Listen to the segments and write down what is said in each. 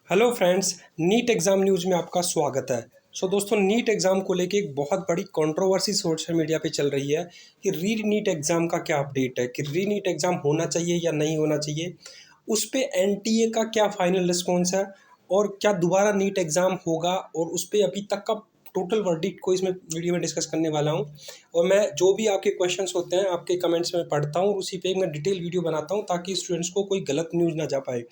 Hello friends, NEET exam news में आपका स्वागत है। दोस्तों, नीट एग्ज़ाम को लेके एक बहुत बड़ी कंट्रोवर्सी सोशल मीडिया पे चल रही है कि री नीट एग्ज़ाम का क्या अपडेट है, कि री नीट एग्ज़ाम होना चाहिए या नहीं होना चाहिए। उस पे एनटीए का क्या फाइनल रिस्पॉन्स है और क्या दोबारा नीट एग्ज़ाम होगा, और उस पे अभी तक का टोटल वर्डिक्ट को इसमें वीडियो में डिस्कस करने वाला हूँ। और मैं जो भी आपके क्वेश्चंस होते हैं आपके कमेंट्स में पढ़ता हूँ और उसी पे मैं डिटेल वीडियो बनाता हूँ ताकि स्टूडेंट्स को कोई गलत न्यूज़ ना जा पाए।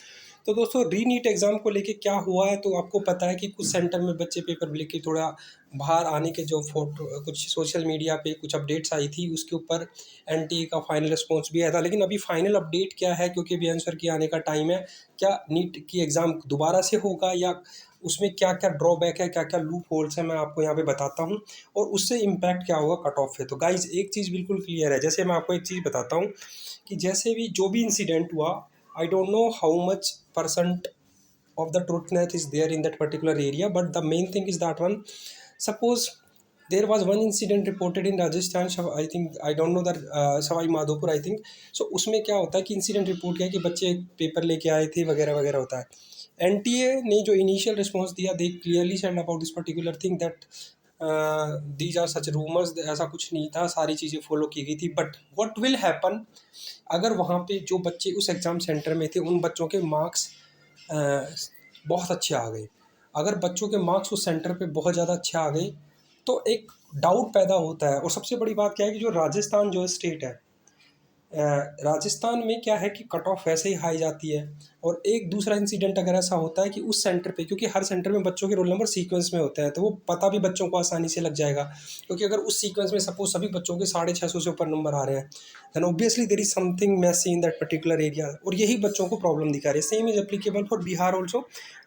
तो दोस्तों, री नीट एग्ज़ाम को लेके क्या हुआ है, तो आपको पता है कि कुछ सेंटर में बच्चे पेपर लेके थोड़ा बाहर आने के जो फोटो कुछ सोशल मीडिया पे कुछ अपडेट्स आई थी, उसके ऊपर एनटीए का फाइनल रिस्पॉन्स भी आया था। लेकिन अभी फाइनल अपडेट क्या है, क्योंकि अभी आंसर के आने का टाइम है। क्या नीट की एग्ज़ाम दोबारा से होगा, या उसमें क्या क्या ड्रॉबैक है, क्या क्या लूप होल्स है, मैं आपको यहाँ पे बताता हूँ। और उससे इम्पैक्ट क्या होगा कट ऑफ पे। तो गाइज, एक चीज़ बिल्कुल क्लियर है। जैसे मैं आपको एक चीज़ बताता हूँ कि जैसे भी जो भी इंसिडेंट हुआ, I don't know how much percent of the truthness is there in that particular area, but the main thing is that one. Suppose there was one incident reported in Rajasthan, I think, I don't know that Savai Madhopur, I think. So उसमें क्या होता है कि incident report किया कि बच्चे paper लेके आए थे वगैरह वगैरह होता है। एनटीए ने जो इनिशियल रिस्पॉन्स दिया, they clearly said about this particular thing that these are such rumours. ऐसा कुछ नहीं था, सारी चीज़ें फॉलो की गई थी। बट व्हाट विल हैपन अगर वहाँ पे जो बच्चे उस एग्ज़ाम सेंटर में थे उन बच्चों के मार्क्स बहुत अच्छे आ गए। अगर बच्चों के मार्क्स उस सेंटर पे बहुत ज़्यादा अच्छे आ गए तो एक डाउट पैदा होता है। और सबसे बड़ी बात क्या है कि जो राजस्थान जो स्टेट है, राजस्थान में क्या है कि कट ऑफ वैसे ही हाई जाती है। और एक दूसरा इंसिडेंट अगर ऐसा होता है कि उस सेंटर पे, क्योंकि हर सेंटर में बच्चों के रोल नंबर सीक्वेंस में होते हैं, तो वो पता भी बच्चों को आसानी से लग जाएगा। क्योंकि अगर उस सीक्वेंस में सपोज सभी बच्चों के 650 से ऊपर नंबर आ रहे हैं, then obviously there is something messy in that particular area, और यही बच्चों को प्रॉब्लम दिखा रही है। Same is applicable for Bihar also.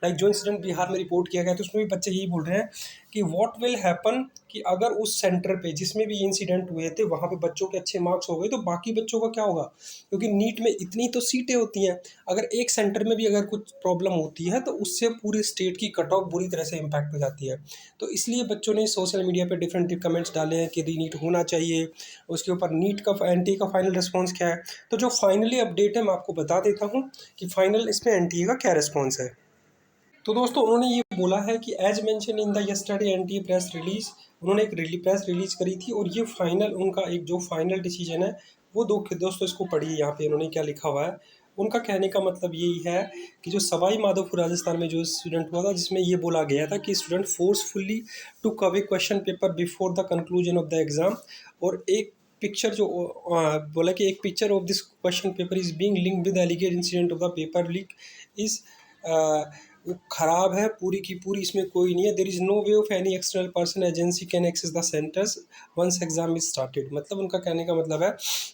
Like जो इंसिडेंट बिहार में रिपोर्ट किया गया, तो उसमें भी बच्चे यही बोल रहे हैं कि व्हाट विल हैपन कि अगर उस सेंटर पे जिसमें भी इंसिडेंट हुए थे वहाँ पे बच्चों के अच्छे मार्क्स हो गए तो बाकी बच्चों का क्या होगा। क्योंकि नीट में इतनी तो सीटें होती हैं, अगर एक सेंटर में भी अगर कुछ प्रॉब्लम होती है तो उससे पूरे स्टेट की कट ऑफ बुरी तरह से इम्पैक्ट हो जाती है। तो इसलिए बच्चों ने सोशल मीडिया पे डिफरेंट कमेंट्स डाले हैं कि री नीट होना चाहिए। उसके ऊपर नीट का एनटीए का फाइनल रिस्पॉन्स क्या है। तो जो फाइनली अपडेट है मैं आपको बता देता हूँ कि फाइनल इसमें एनटीए का क्या रिस्पॉन्स है। तो दोस्तों, उन्होंने ये बोला है कि as mention in the yesterday NTA press release, उन्होंने एक प्रेस रिलीज करी थी और ये फाइनल उनका एक जो फाइनल डिसीजन है वो दोस्तों इसको पढ़िए। यहाँ पे उन्होंने क्या लिखा हुआ है। उनका कहने का मतलब यही है कि जो सवाई माधोपुर राजस्थान में जो स्टूडेंट हुआ था, जिसमें ये बोला गया था कि student forcefully took away question paper before the conclusion of the exam. और एक पिक्चर जो बोला कि एक picture of this question paper is being linked with alleged incident of the paper leak is वो ख़राब है पूरी की पूरी, इसमें कोई नहीं है। There is no way of any external person agency can access the centres once exam is started. मतलब उनका कहने का मतलब है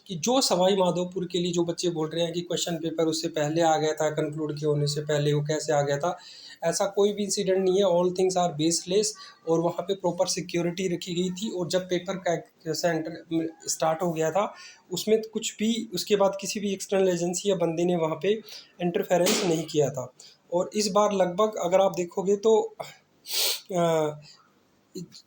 कि जो सवाई माधोपुर के लिए जो बच्चे बोल रहे हैं कि क्वेश्चन पेपर उससे पहले आ गया था, कंक्लूड के होने से पहले वो कैसे आ गया था, ऐसा कोई भी इंसिडेंट नहीं है। All things are baseless. और वहाँ पे प्रॉपर सिक्योरिटी रखी गई थी, और जब पेपर का सेंटर स्टार्ट हो गया था उसमें कुछ भी उसके बाद किसी भी एक्सटर्नल एजेंसी या बंदे ने वहाँ पे इंटरफेरेंस नहीं किया था। और इस बार लगभग अगर आप देखोगे तो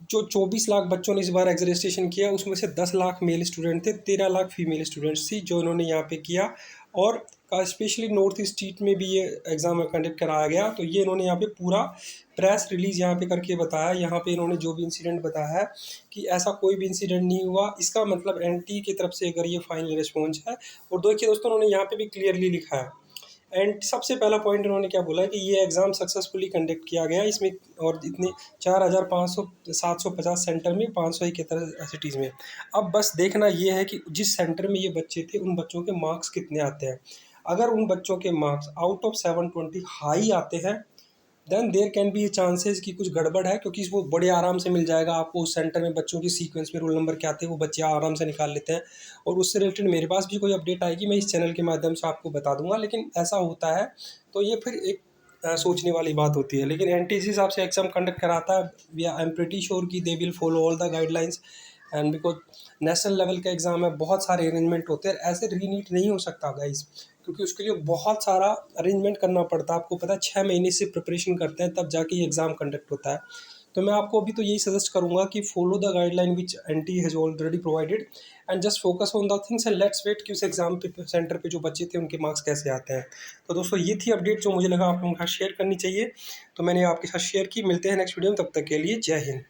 जो 24 लाख बच्चों ने इस बार रजिस्ट्रेशन किया उसमें से 10 लाख मेल स्टूडेंट थे, 13 लाख फीमेल स्टूडेंट्स थी जो इन्होंने यहाँ पे किया। और का स्पेशली नॉर्थ ईस्ट स्टेट में भी ये एग्ज़ाम कंडक्ट कराया गया। तो ये इन्होंने यहाँ पे पूरा प्रेस रिलीज़ यहाँ पे करके बताया। यहाँ पे इन्होंने जो भी इंसिडेंट बताया है कि ऐसा कोई भी इंसिडेंट नहीं हुआ। इसका मतलब एनटी की तरफ से अगर ये फाइनल रिस्पॉन्स है। और देखिए दोस्तों, उन्होंने यहाँ पे भी क्लियरली लिखा है। एंड सबसे पहला पॉइंट इन्होंने क्या बोला है कि ये एग्ज़ाम सक्सेसफुली कंडक्ट किया गया इसमें, और इतने 4,500 750 सेंटर में 571 सिटीज़ में। अब बस देखना ये है कि जिस सेंटर में ये बच्चे थे उन बच्चों के मार्क्स कितने आते हैं। अगर उन बच्चों के मार्क्स आउट ऑफ 720 हाई आते हैं, then there can be chances कि कुछ गड़बड़ है, क्योंकि वो बड़े आराम से मिल जाएगा आपको। उस सेंटर में बच्चों की सीक्वेंस में रोल नंबर क्या आते हैं वो बच्चे आराम से निकाल लेते हैं। और उससे रिलेटेड मेरे पास भी कोई अपडेट आएगी मैं इस चैनल के माध्यम से आपको बता दूंगा। लेकिन ऐसा होता है तो ये फिर एक सोचने वाली बात होती है। लेकिन एन टी जिस हिसाब से एग्जाम कंडक्ट कराता है, we I am pretty sure कि they will follow all the guidelines. And because national level का एग्ज़ाम है, बहुत सारे अरेंजमेंट होते हैं, ऐसे रीनीट नहीं हो सकता गाइस, क्योंकि उसके लिए बहुत सारा अरेंजमेंट करना पड़ता है। आपको पता है 6 महीने से प्रिपरेशन करते हैं तब जाके ये एग्ज़ाम कंडक्ट होता है। तो मैं आपको अभी तो यही सजेस्ट करूँगा कि follow the guideline which NT has already provided and just focus on the things and let's wait कि उस एग्ज़ाम पे सेंटर पे जो बच्चे थे उनके मार्क्स कैसे आते हैं। तो दोस्तों ये थी अपडेट जो मुझे लगा आप लोगों के साथ शेयर करनी चाहिए, तो मैंने आपके साथ शेयर की। मिलते हैं नेक्स्ट वीडियो में, तब तक के लिए जय हिंद।